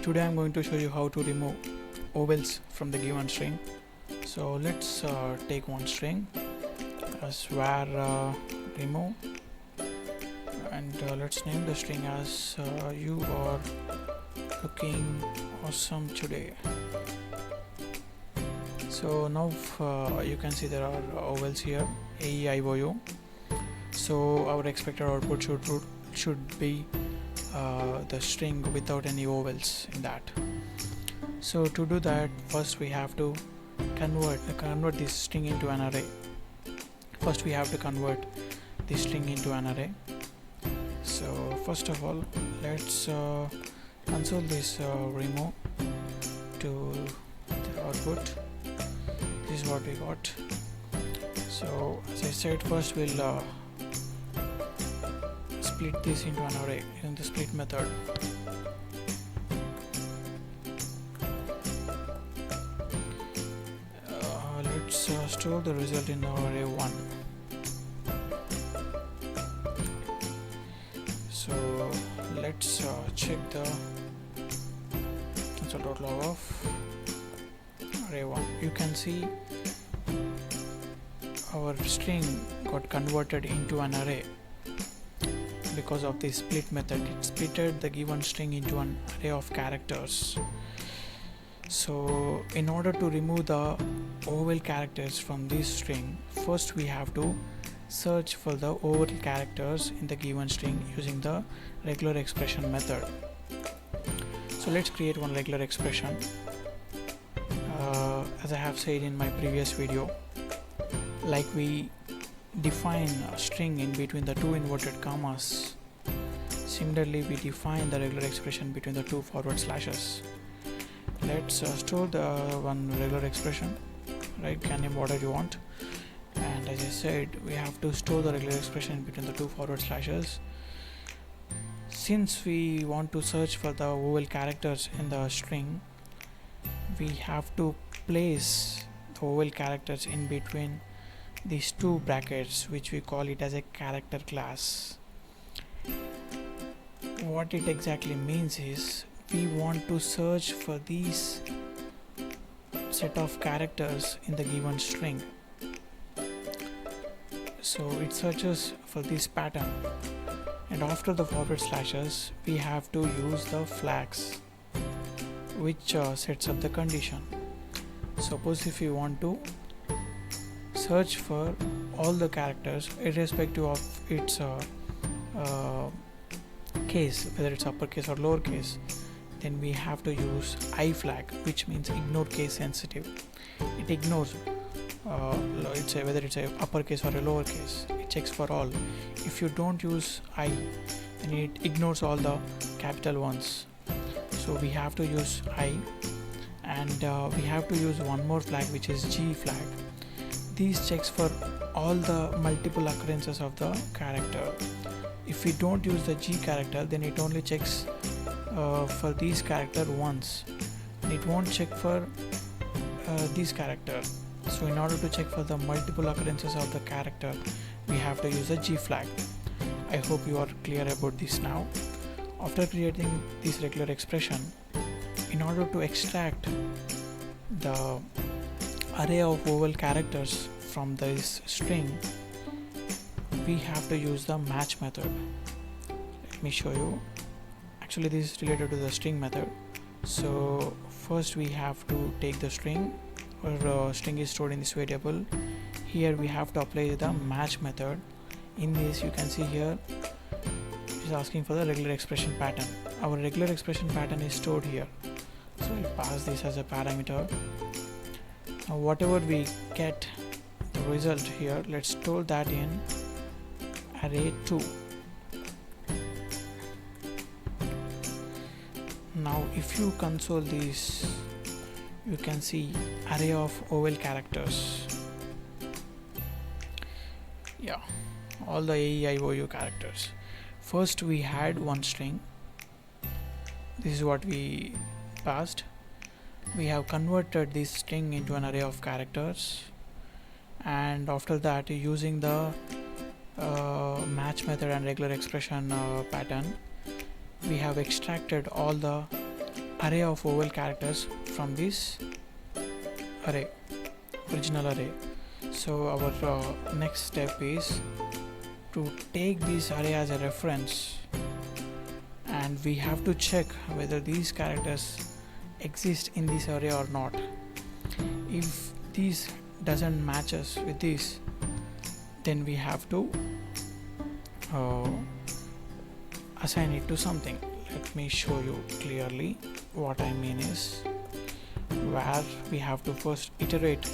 today I'm going to show you how to remove vowels from the given string. So let's take one string as var remove, and let's name the string as you are looking awesome today. So now you can see there are vowels here, A, E, I, O, U. So our expected output should be the string without any vowels in that. So to do that, first we have to convert this string into an array. First we have to convert this string into an array. So first of all, let's console this remove to the output. This is what we got. So as I said, first we'll split this into an array using the split method. Let's store the result in array 1. So let's check the console.log of array 1. You can see our string got converted into an array because of this split method. It splitted the given string into an array of characters. So in order to remove the vowel characters from this string, first we have to search for the vowel characters in the given string using the regular expression method. So let's create one regular expression. As I have said in my previous video, like we define a string in between the two inverted commas, similarly we define the regular expression between the two forward slashes. Let's store the one regular expression, right? Can name whatever you want, and as I said, we have to store the regular expression between the two forward slashes. Since we want to search for the vowel characters in the string, we have to place the vowel characters in between these two brackets, which we call it as a character class. What it exactly means is we want to search for these set of characters in the given string. So it searches for this pattern, and after the forward slashes we have to use the flags, which sets up the condition. Suppose if you want to search for all the characters irrespective of its case, whether it's uppercase or lowercase, then we have to use I flag, which means ignore case sensitive. It ignores whether it's a uppercase or a lowercase. It checks for all. If you don't use I, then it ignores all the capital ones. So we have to use I, and we have to use one more flag, which is G flag. These checks for all the multiple occurrences of the character. If we don't use the G character, then it only checks for these character once, and it won't check for this character. So in order to check for the multiple occurrences of the character, we have to use a G flag. I hope you are clear about this now. After creating this regular expression, in order to extract the array of vowel characters from this string, we have to use the match method. Let me show you. Actually, this is related to the string method. So first we have to take the string, or string is stored in this variable. Here we have to apply the match method. In this you can see here it is asking for the regular expression pattern. Our regular expression pattern is stored here, so we pass this as a parameter. Now whatever we get the result here, let's store that in array 2. Now if you console this, you can see array of vowel characters. Yeah, all the A, E, I, O, U characters. First we had one string. This is what we passed. We have converted this string into an array of characters, and after that, using the match method and regular expression pattern, we have extracted all the array of vowel characters from this array, original array. So our next step is to take this array as a reference, and we have to check whether these characters exist in this array or not. If these doesn't match us with this, then we have to assign it to something. Let me show you clearly. What I mean is, where we have to first iterate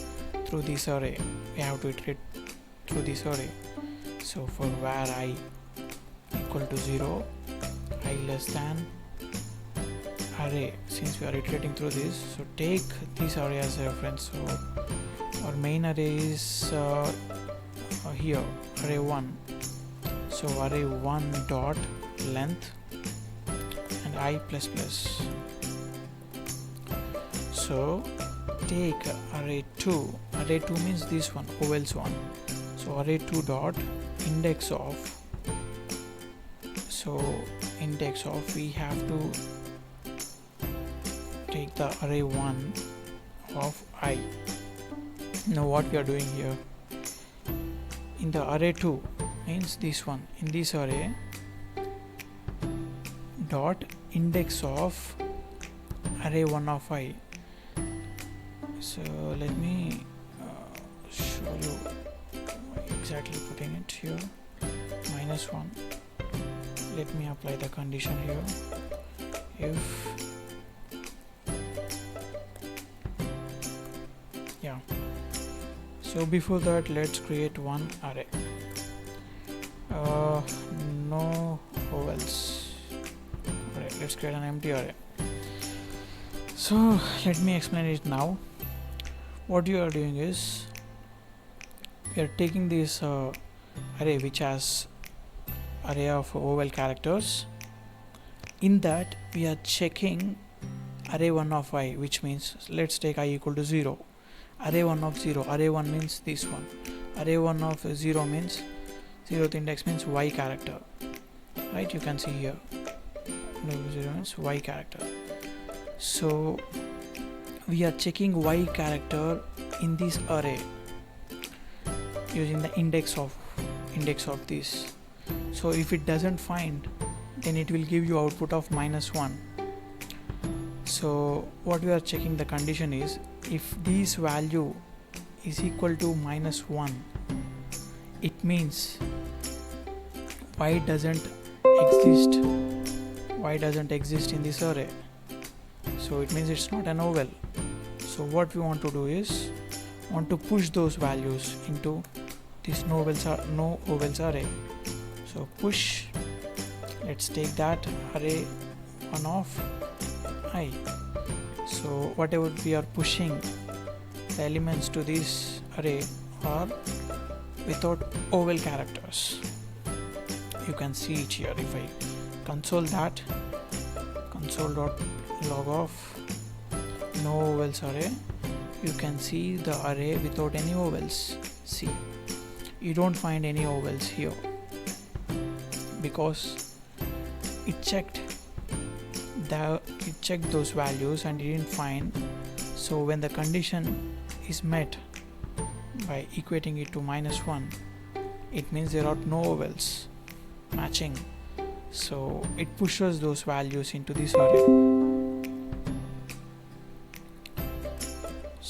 through this array. We have to iterate through this array. So for where I equal to 0, I less than array, since we are iterating through this, so take this array as a reference. So our main array is here, array 1. So array 1 dot length and I plus plus. So take array 2. Array 2 means this one, vowels 1. So array 2 dot index of. So index of, we have to take the array 1 of I. Now what we are doing here, in the array 2 means this one, in this array dot index of array 1 of I. So let me show you exactly putting it here, -1. Let me apply the condition here. If so before that, let's create one array, no vowels. Alright, let's create an empty array. So let me explain it now. What you are doing is, we are taking this array which has array of vowel characters. In that we are checking array 1 of I, which means, let's take I equal to 0. Array 1 of 0, array 1 means this one, array 1 of 0 means 0th index means Y character, right? You can see here 0 means Y character. So we are checking Y character in this array using the index of this. So if it doesn't find, then it will give you output of -1. So what we are checking, the condition is, if this value is equal to -1, it means Y doesn't exist in this array. So it means it's not an vowel. So what we want to do is, want to push those values into this no vowels array. So push, let's take that array 1 of I. So whatever we are pushing, the elements to this array are without vowel characters. You can see it here. If I console that, console.log of no vowels array, you can see the array without any vowels. See, you don't find any vowels here because it checked those values and it didn't find. So when the condition is met by equating it to -1, it means there are no vowels matching. So it pushes those values into this array.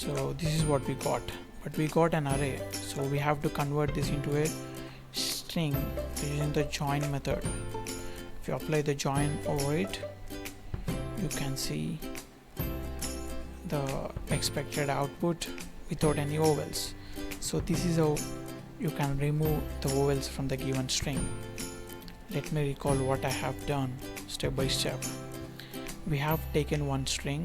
So this is what we got, but we got an array, so we have to convert this into a string using the join method. If you apply the join over it, you can see the expected output without any vowels. So this is how you can remove the vowels from the given string. Let me recall what I have done step by step. We have taken one string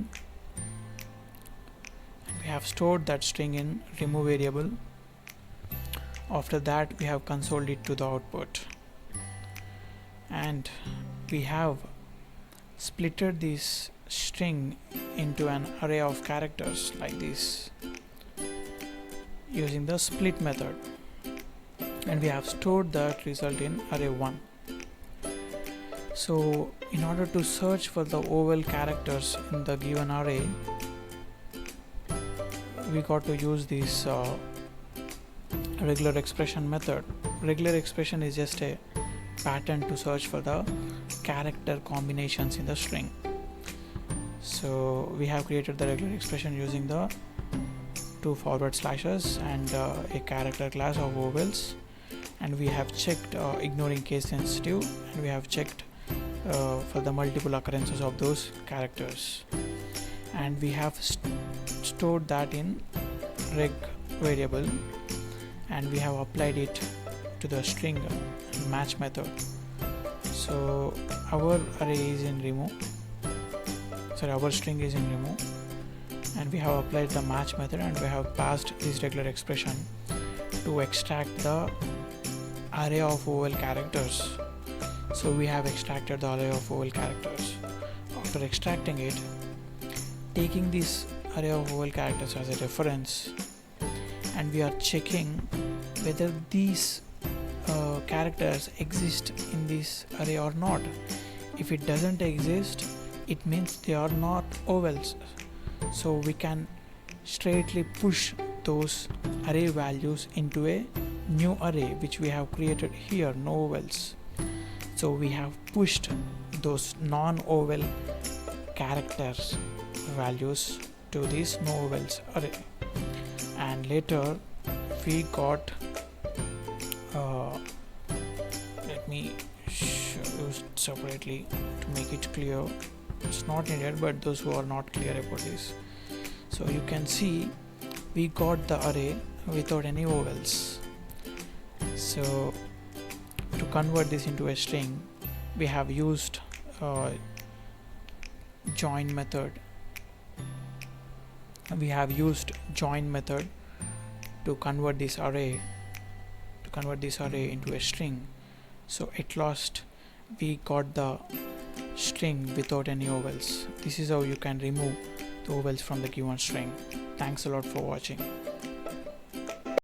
and we have stored that string in remove variable. After that, we have consoled it to the output, and we have splitted this string into an array of characters like this using the split method, and we have stored that result in array 1. So in order to search for the vowel characters in the given array, we got to use this regular expression method. Regular expression is just a pattern to search for the character combinations in the string. So we have created the regular expression using the 2 forward slashes and a character class of vowels, and we have checked ignoring case sensitive, and we have checked for the multiple occurrences of those characters, and we have stored that in reg variable, and we have applied it to the string match method. So our array is in remove, our string is in remove, and we have applied the match method, and we have passed this regular expression to extract the array of vowel characters. So we have extracted the array of vowel characters. After extracting it, taking this array of vowel characters as a reference, and we are checking whether these characters exist in this array or not. If it doesn't exist, it means they are not vowels. So we can straightly push those array values into a new array which we have created here, no vowels. So we have pushed those non-vowel characters values to this no vowels array, and later we got let me show you separately to make it clear. It's not needed, but those who are not clear about this, so you can see we got the array without any vowels. So to convert this into a string, we have used join method. We have used join method to convert this array into a string. So at last we got the string without any vowels. This is how you can remove the vowels from the given string. Thanks a lot for watching.